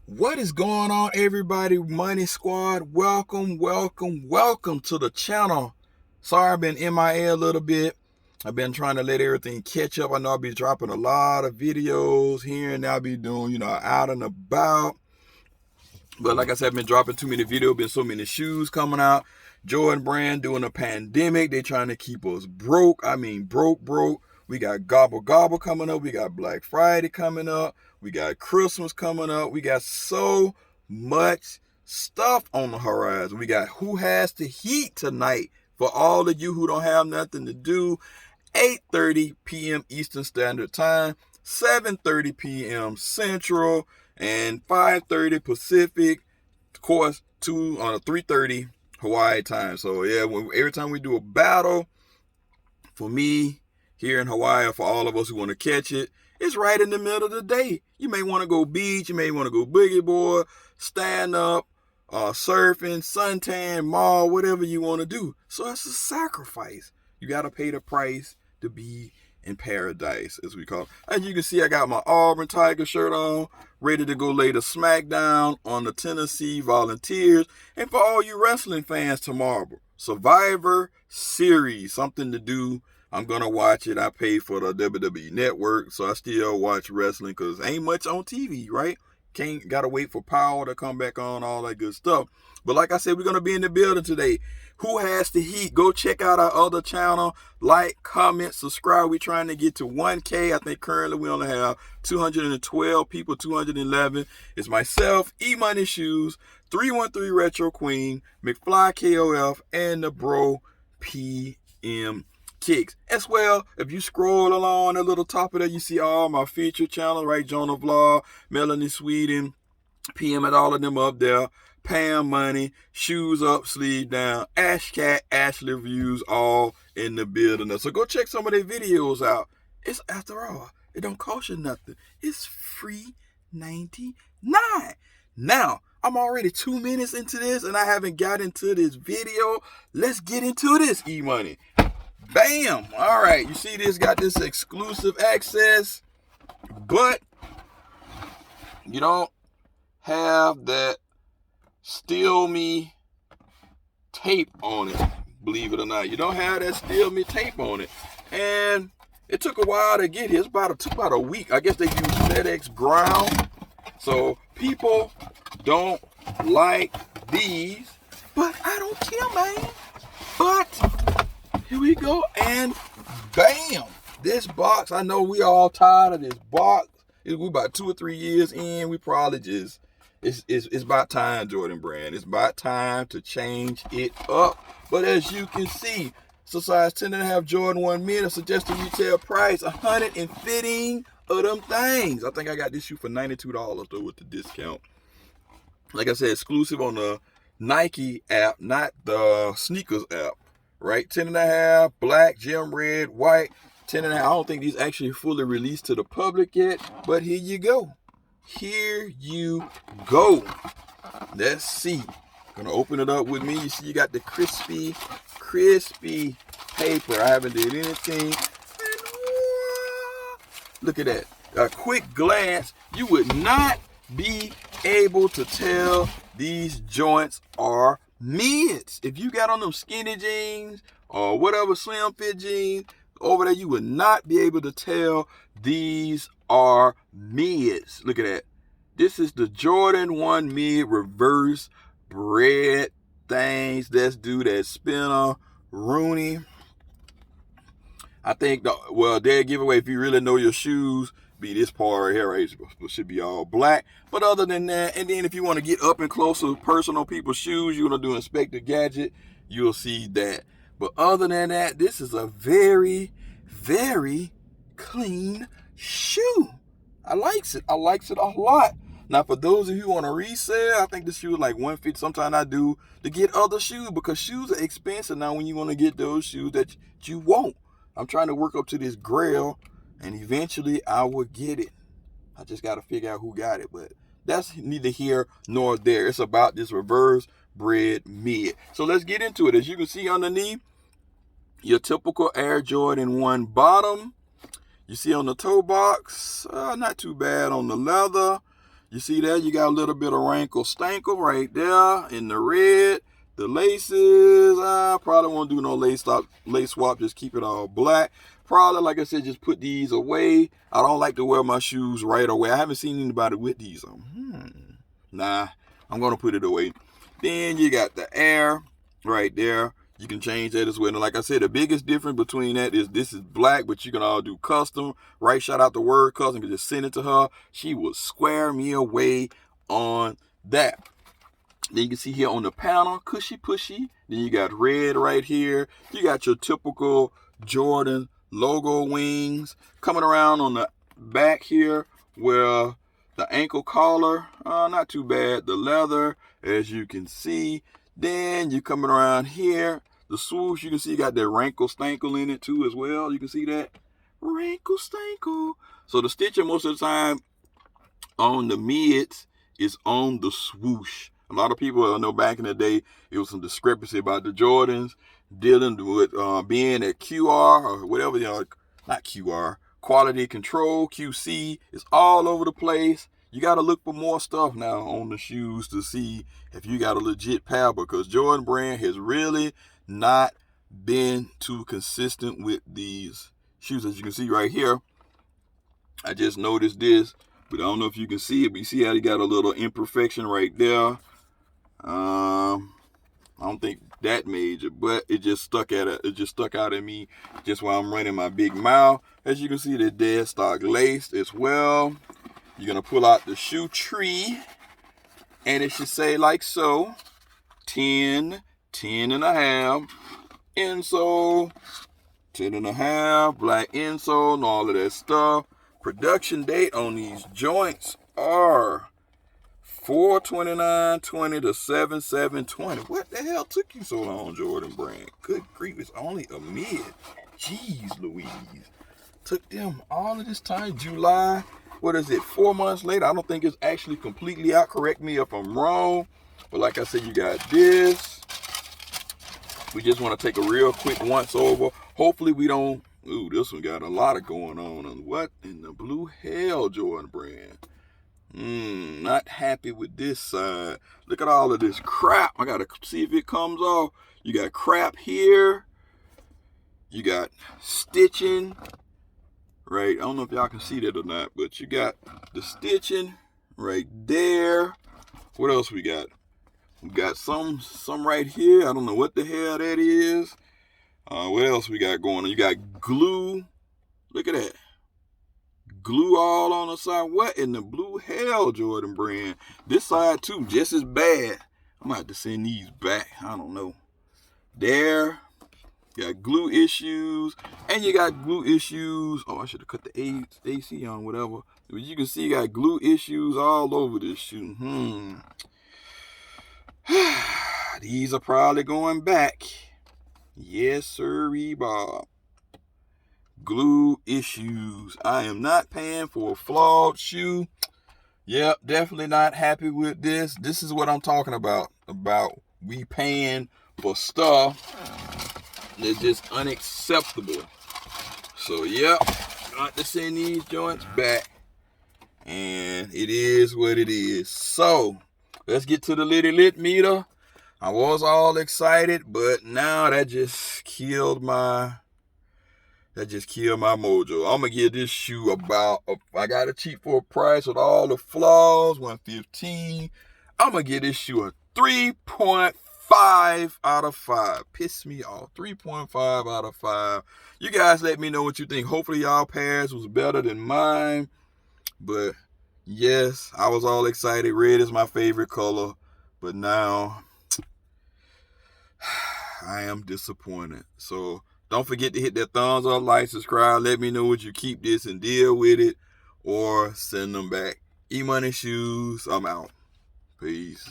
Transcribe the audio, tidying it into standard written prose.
What is going on, everybody? Money Squad, welcome to the channel. Sorry I've been MIA a little bit. I've been trying to let everything catch up. I know I'll be dropping a lot of videos here and I'll be doing, out and about. But like I said, I've been dropping too many videos, been so many shoes coming out. Jordan brand doing a pandemic. They trying to keep us broke. I mean, broke. We got Gobble Gobble coming up. We got Black Friday coming up. We got Christmas coming up. We got so much stuff on the horizon. We got Who Has the Heat tonight for all of you who don't have nothing to do. 8:30 p.m. Eastern Standard Time, 7:30 p.m. Central, and 5:30 Pacific. Of course, 3:30 Hawaii time. So yeah, every time we do a battle, for me here in Hawaii, for all of us who want to catch it, it's right in the middle of the day. You may want to go beach, you may want to go boogie board, stand up, surfing, suntan, mall, whatever you want to do. So it's a sacrifice. You got to pay the price to be in paradise, as we call it. As you can see, I got my Auburn Tiger shirt on, ready to go lay the smackdown on the Tennessee Volunteers. And for all you wrestling fans tomorrow, Survivor Series, something to do. I'm going to watch it. I pay for the WWE Network, so I still watch wrestling because ain't much on TV, right? Got to wait for Power to come back on, all that good stuff. But like I said, we're going to be in the building today. Who Has the Heat? Go check out our other channel. Like, comment, subscribe. We're trying to get to 1K. I think currently we only have 212 people, 211. It's myself, Emoneyshoes, 313 Retro Queen, MCFLYKOF, and the bro PMKICKZ. As well, if you scroll along the little top of there, you see all my feature channels, right? Jonah Vlog, Melanie Sweden, PM and all of them up there. Pam Money, Shoes Up, Sleeve Down, Ash Cat, Ashley Reviews, all in the building. So go check some of their videos out. It's, after all, it don't cost you nothing. It's free 99. Now, I'm already 2 minutes into this and I haven't got into this video. Let's get into this, E-Money. Bam! All right, you see this, got this exclusive access, but you don't have that Steal Me tape on it, believe it or not. You don't have that Steal Me tape on it. And it took a while to get here. Took about a week. I guess they use FedEx ground. So people don't like these, but I don't care, man. But here we go, and bam! This box, I know we all tired of this box. We're about 2 or 3 years in. We probably just, it's about time, Jordan brand. It's about time to change it up. But as you can see, it's a size 10.5 Jordan 1 mid, a suggested retail price, 115 of them things. I think I got this shoe for $92 though with the discount. Like I said, exclusive on the Nike app, not the sneakers app. Right, 10.5, black, gem red, white, 10.5. I don't think these actually fully released to the public yet, but here you go. Here you go. Let's see. Gonna open it up with me. You see, you got the crispy paper. I haven't did anything. Look at that. A quick glance, you would not be able to tell these joints are mids. If you got on them skinny jeans or whatever slim fit jeans over there, you would not be able to tell these are mids. Look at that. This is the Jordan 1 mid reverse BRED things. Let's do that spinner Rooney. I think their giveaway, if you really know your shoes, be this part right here, right? It should be all black. But other than that, and then if you want to get up and close to personal people's shoes, you want to do Inspector Gadget, you'll see that. But other than that, this is a very, very clean shoe. I likes it. I likes it a lot. Now, for those of you who want to resell, I think this shoe is like $150. Sometimes I do to get other shoes because shoes are expensive now when you want to get those shoes that you want. I'm trying to work up to this grail, and eventually I will get it. I just got to figure out who got it, but that's neither here nor there. It's about this reverse BRED mid. So let's get into it. As you can see underneath, your typical Air Jordan 1 bottom. You see on the toe box, not too bad on the leather. You see that? You got a little bit of wrinkle stankle right there in the red. The laces, I probably won't do no lace swap. Just keep it all black. Probably, like I said, just put these away. I don't like to wear my shoes right away. I haven't seen anybody with these on. Nah, I'm going to put it away. Then you got the air right there. You can change that as well. And like I said, the biggest difference between that is this is black, but you can all do custom. Right? Shout out to Word Custom. You can just send it to her. She will square me away on that. Then you can see here on the panel, cushy pushy. Then you got red right here. You got your typical Jordan logo wings. Coming around on the back here where the ankle collar, not too bad. The leather, as you can see. Then you're coming around here. The swoosh, you can see you got that wrinkle stankle in it too as well. You can see that wrinkle stankle. So the stitching most of the time on the mids is on the swoosh. A lot of people, I know back in the day, it was some discrepancy about the Jordans dealing with being at QR or whatever, not QR, quality control, QC. It's all over the place. You got to look for more stuff now on the shoes to see if you got a legit pair, because Jordan brand has really not been too consistent with these shoes. As you can see right here, I just noticed this, but I don't know if you can see it, but you see how you got a little imperfection right there. I don't think that major, but it just stuck out at me just while I'm running my big mouth. As you can see, the dead stock laced as well. You're gonna pull out the shoe tree, and it should say like so: 10, 10 and a half, insole, 10 and a half, black insole, and all of that stuff. Production date on these joints are 4/29/20 to 7/7/20. What the hell took you so long, Jordan brand? Good grief, it's only a mid. Jeez Louise. Took them all of this time. July, what is it, 4 months later? I don't think it's actually completely out. Correct me if I'm wrong. But like I said, you got this. We just want to take a real quick once over. Hopefully we don't, ooh, this one got a lot of going on. And what in the blue hell, Jordan brand? Not happy with this side. Look at all of this crap. I gotta see if it comes off. You got crap here. You got stitching. Right, I don't know if y'all can see that or not, but you got the stitching right there. What else we got? We got some right here. I don't know what the hell that is. What else we got going on? You got glue. Look at that. Glue all on the side. What in the blue hell, Jordan brand? This side too, just as bad. I'm gonna have to send these back. I don't know. There. You got glue issues. And you got glue issues. Oh, I should have cut the AC on, whatever. But you can see you got glue issues all over this shoe. These are probably going back. Yes, sirree, Bob. Glue issues. I am not paying for a flawed shoe. Yep, definitely not happy with this. This is what I'm talking about. About we paying for stuff that's just unacceptable. So, yep, got to send these joints back. And it is what it is. So, let's get to the litty lit meter. I was all excited, but now that just killed my mojo. I'm gonna give this shoe about, I got it cheap for a price with all the flaws, $115. I'm gonna give this shoe a 3.5 out of 5. Piss me off. 3.5 out of 5. You guys let me know what you think. Hopefully y'all pairs was better than mine. But yes, I was all excited. Red is my favorite color. But now I am disappointed. So don't forget to hit that thumbs up, like, subscribe. Let me know what you keep this and deal with it, or send them back. Emoneyshoes, I'm out. Peace.